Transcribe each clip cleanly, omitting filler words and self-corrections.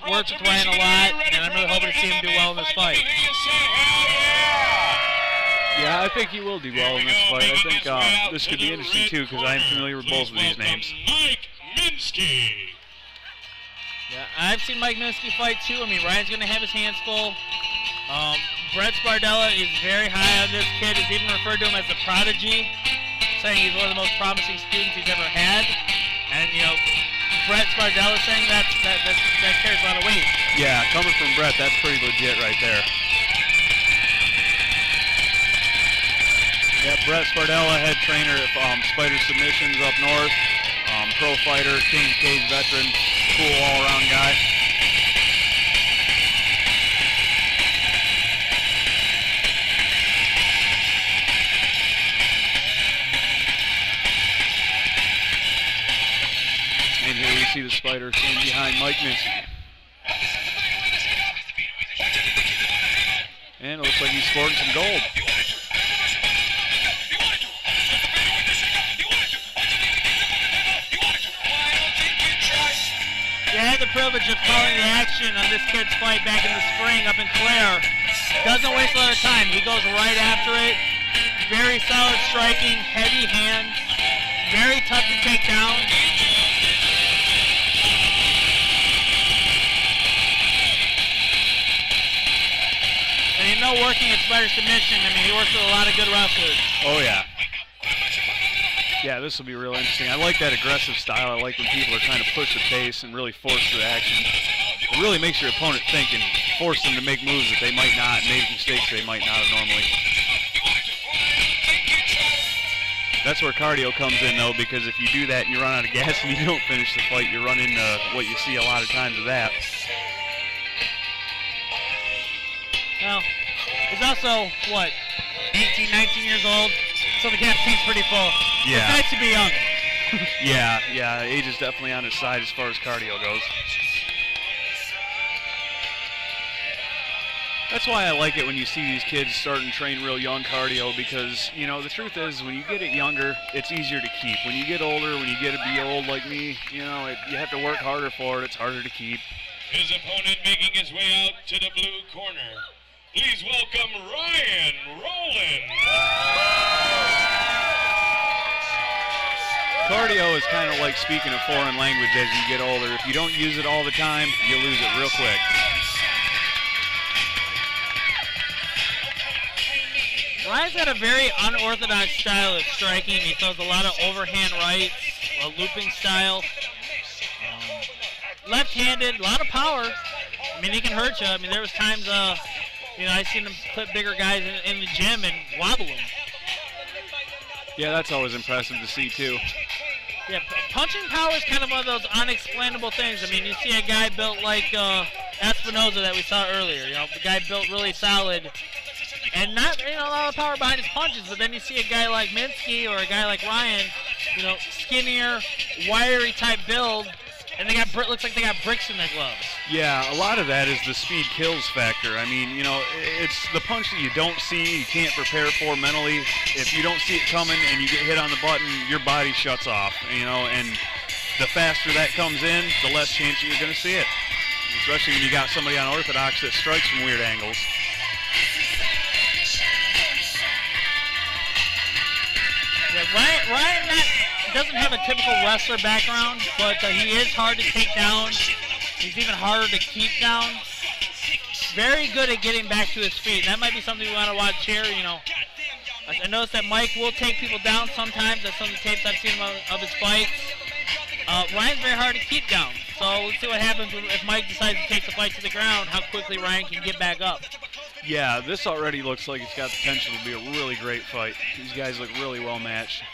works with Ryan a lot, and I'm really hoping to see him do well in this fight. Yeah, I think he will do well in this fight. I think this could be interesting too, because I'm familiar with both of these names. Mike Minski. Yeah, I've seen Mike Minski fight too. I mean, Ryan's going to have his hands full. Brett Spardella is very high on this kid. He's even referred to him as a prodigy, saying he's one of the most promising students he's ever had. And, you know, Brett Spardella saying that carries a lot of weight. Yeah, coming from Brett, that's pretty legit right there. Yeah, Brett Spardella, head trainer at Spider Submissions up north. Pro fighter, King of Cage veteran, cool all-around guy. And here we see the Spider standing behind Mike Minski. And it looks like he's sporting some gold. I had the privilege of calling the action on this kid's fight back in the spring up in Clare. Doesn't waste a lot of time. He goes right after it. Very solid striking, heavy hands, very tough to take down. And you know, working at Spider Submission, I mean, he works with a lot of good wrestlers. Oh, yeah. Yeah, this will be real interesting. I like that aggressive style. I like when people are trying to push the pace and really force the action. It really makes your opponent think and force them to make moves that they might not, make mistakes they might not have normally. That's where cardio comes in, though, because if you do that and you run out of gas and you don't finish the fight, you run into what you see a lot of times of that. Well, he's also, what, 18, 19 years old? So the campaign's pretty full. Yeah. It's nice to be young. Yeah, age is definitely on his side as far as cardio goes. That's why I like it when you see these kids start and train real young cardio, because, you know, the truth is when you get it younger, it's easier to keep. When you get older, when you get to be old like me, you know, you have to work harder for it. It's harder to keep. His opponent making his way out to the blue corner. Please welcome Rowland. Cardio is kind of like speaking a foreign language as you get older. If you don't use it all the time, you lose it real quick. Ryan's got a very unorthodox style of striking. He throws a lot of overhand rights, a looping style. Left-handed, a lot of power. I mean, he can hurt you. I mean, there was times, you know, I've seen him clip bigger guys in the gym and wobble them. Yeah, that's always impressive to see, too. Yeah, punching power is kind of one of those unexplainable things. I mean, you see a guy built like Espinoza that we saw earlier. You know, the guy built really solid and not, you know, a lot of power behind his punches. But then you see a guy like Minski or a guy like Ryan, you know, skinnier, wiry type build, and they got looks like they got bricks in their gloves. Yeah, a lot of that is the speed kills factor. I mean, you know, it's the punch that you don't see, you can't prepare for mentally. If you don't see it coming and you get hit on the button, your body shuts off, you know, and the faster that comes in, the less chance you're going to see it. Especially when you got somebody unorthodox that strikes from weird angles. Yeah, Ryan doesn't have a typical wrestler background, but he is hard to take down. He's even harder to keep down. Very good at getting back to his feet. That might be something we want to watch here. You know, I noticed that Mike will take people down sometimes. That's some of the tapes I've seen of his fights. Ryan's very hard to keep down. So we'll see what happens if Mike decides to take the fight to the ground, how quickly Ryan can get back up. Yeah, this already looks like it's got potential to be a really great fight. These guys look really well matched.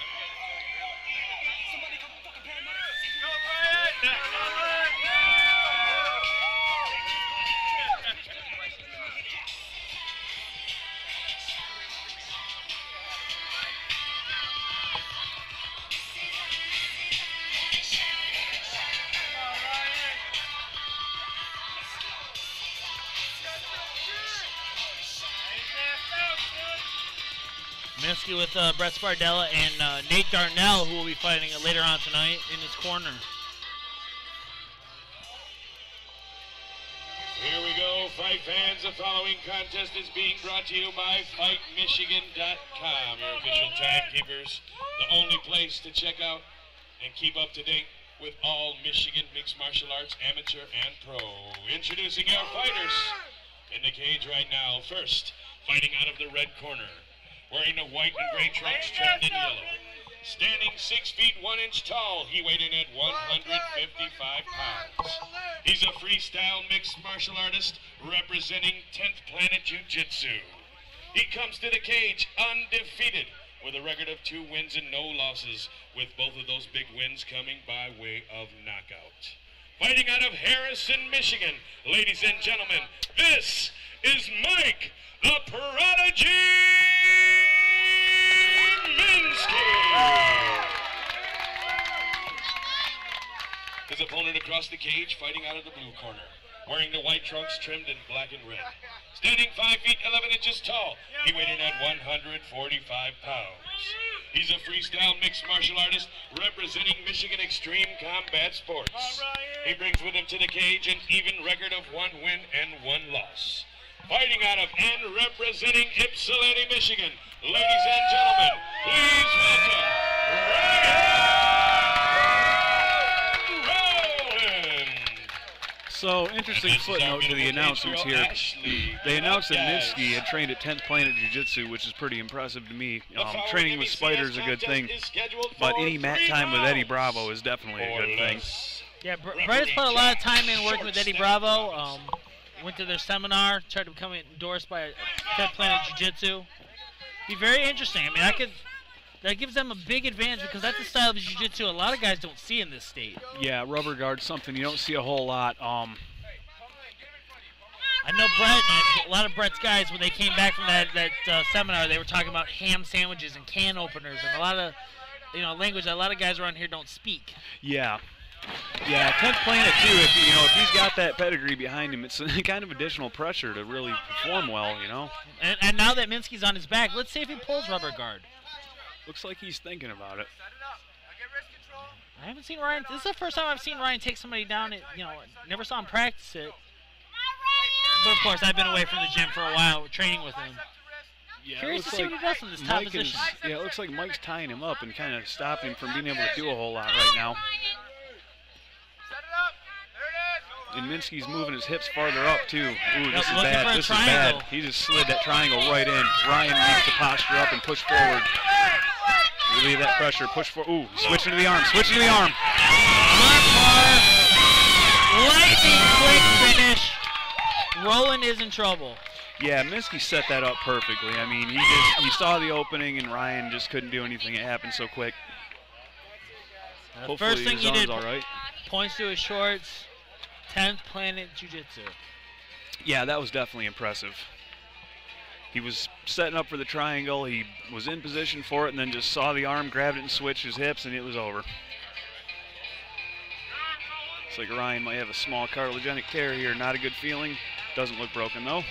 Minski with Brett Spardella and Nate Darnell, who will be fighting later on tonight in his corner. fight fans, the following contest is being brought to you by FightMichigan.com, your official timekeepers, the only place to check out and keep up to date with all Michigan mixed martial arts, amateur and pro. Introducing our fighters in the cage right now. First, fighting out of the red corner, wearing the white and gray trunks trimmed in yellow. Standing 6 feet 1 inch tall, he weighed in at 155 pounds. He's a freestyle mixed martial artist representing 10th Planet Jiu-Jitsu. He comes to the cage undefeated with a record of 2 wins and no losses, with both of those big wins coming by way of knockout. Fighting out of Harrison, Michigan, ladies and gentlemen, this is Mike the Prodigy Minski. His opponent across the cage, fighting out of the blue corner, wearing the white trunks trimmed in black and red. Standing 5 feet 11 inches tall, he weighed in at 145 pounds. He's a freestyle mixed martial artist representing Michigan Extreme Combat Sports. He brings with him to the cage an even record of 1 win and 1 loss. Fighting out of and representing Ypsilanti, Michigan, ladies and gentlemen, please welcome Rowland. So, interesting footnote to the announcements here. They announced that Minski had trained at 10th Planet Jiu-Jitsu, which is pretty impressive to me. Training with Spider is a good thing, but any mat time with Eddie Bravo is definitely a good thing. Yeah, Brett has put a lot of time in working with Eddie Bravo. Went to their seminar, tried to become endorsed by 10th Planet Jiu-Jitsu. Be very interesting. I mean, that gives them a big advantage because that's a style of jiu-jitsu a lot of guys don't see in this state. Yeah, rubber guard's something you don't see a whole lot. I know Brett, and a lot of Brett's guys, when they came back from that seminar, they were talking about ham sandwiches and can openers and a lot of language that a lot of guys around here don't speak. Yeah. Yeah, 10th Planet too. If he's got that pedigree behind him, it's kind of additional pressure to really perform well. And now that Minski's on his back, let's see if he pulls rubber guard. Looks like he's thinking about it. I haven't seen Ryan. This is the first time I've seen Ryan take somebody down. Never saw him practice it. But of course, I've been away from the gym for a while, training with him. Yeah, curious to see what he does in this top position. Yeah, it looks like Mike's tying him up and kind of stopping him from being able to do a whole lot right now. And Minski's moving his hips farther up, too. Ooh, this is bad. This is bad. He just slid that triangle right in. Ryan needs to posture up and push forward. Relieve that pressure. Push forward. Ooh, switching to the arm. Switching to the arm. Lightning quick finish. Rowland is in trouble. Yeah, Minski set that up perfectly. I mean, he saw the opening, and Ryan just couldn't do anything. It happened so quick. The first thing he did, all right. Points to his shorts. 10th Planet Jiu-Jitsu. Yeah, that was definitely impressive. He was setting up for the triangle. He was in position for it and then just saw the arm, grabbed it and switched his hips, and it was over. Looks like Ryan might have a small cartilagenic tear here. Not a good feeling. Doesn't look broken, though.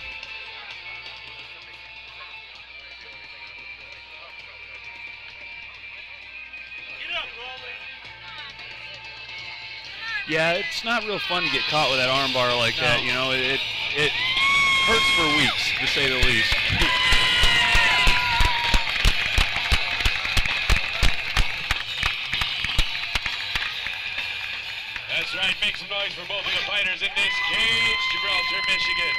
Yeah, it's not real fun to get caught with that arm bar like that. It hurts for weeks, to say the least. That's right. Make some noise for both of the fighters in this cage, Gibraltar, Michigan.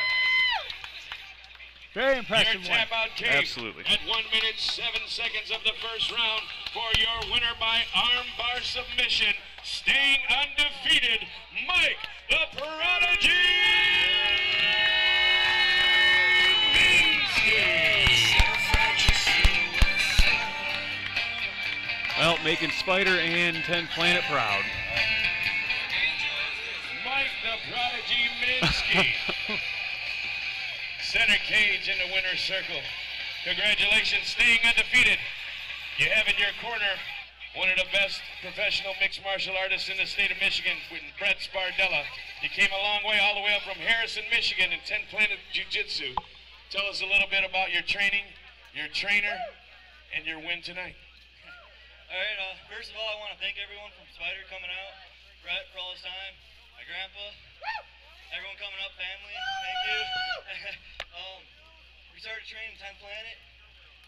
Very impressive. Your tap out cage. Absolutely. At 1 minute 7 seconds of the first round for your winner by arm bar submission, staying undefeated, Mike the Prodigy Minski. Well, making Spider and 10th Planet proud. Mike the Prodigy Minski. Center cage in the winner's circle. Congratulations, staying undefeated. You have in your corner one of the best professional mixed martial artists in the state of Michigan, with Brett Spardella. You came a long way, all the way up from Harrison, Michigan, and 10th Planet Jiu-Jitsu. Tell us a little bit about your training, your trainer, and your win tonight. All right, first of all, I want to thank everyone from Spider coming out, Brett for all his time, my grandpa, everyone coming up, family, thank you. started training 10th Planet.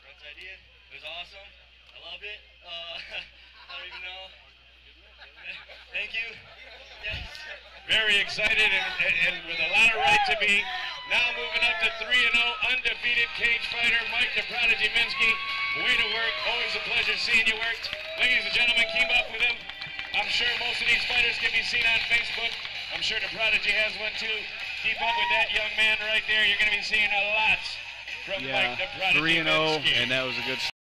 Brett's idea. It was awesome. I loved it. I don't even know. Thank you. Yes. Very excited and with a lot of right to be. Now moving up to 3-0, undefeated cage fighter, Mike the Prodigy Minski. Way to work. Always a pleasure seeing you work. Ladies and gentlemen, keep up with him. I'm sure most of these fighters can be seen on Facebook. I'm sure the Prodigy has one too. Keep up with that young man right there. You're going to be seeing a lot from Mike the Prodigy 3-0, Minski. and that was a good